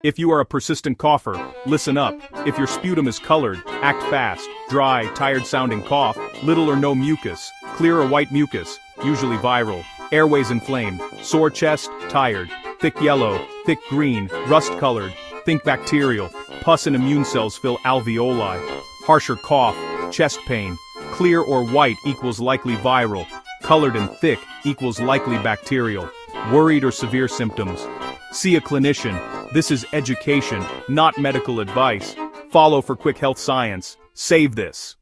If you are a persistent cougher, listen up. If your sputum is colored, act fast. Dry, tired-sounding cough, little or no mucus, clear or white mucus, usually viral. Airways inflamed, sore chest, tired. Thick yellow, thick green, rust-colored, think bacterial. Pus and immune cells fill alveoli. Harsher cough, chest pain. Clear or white equals likely viral. Colored and thick equals likely bacterial. Worried or severe symptoms. See a clinician. This is education, not medical advice. Follow for quick health science. Save this.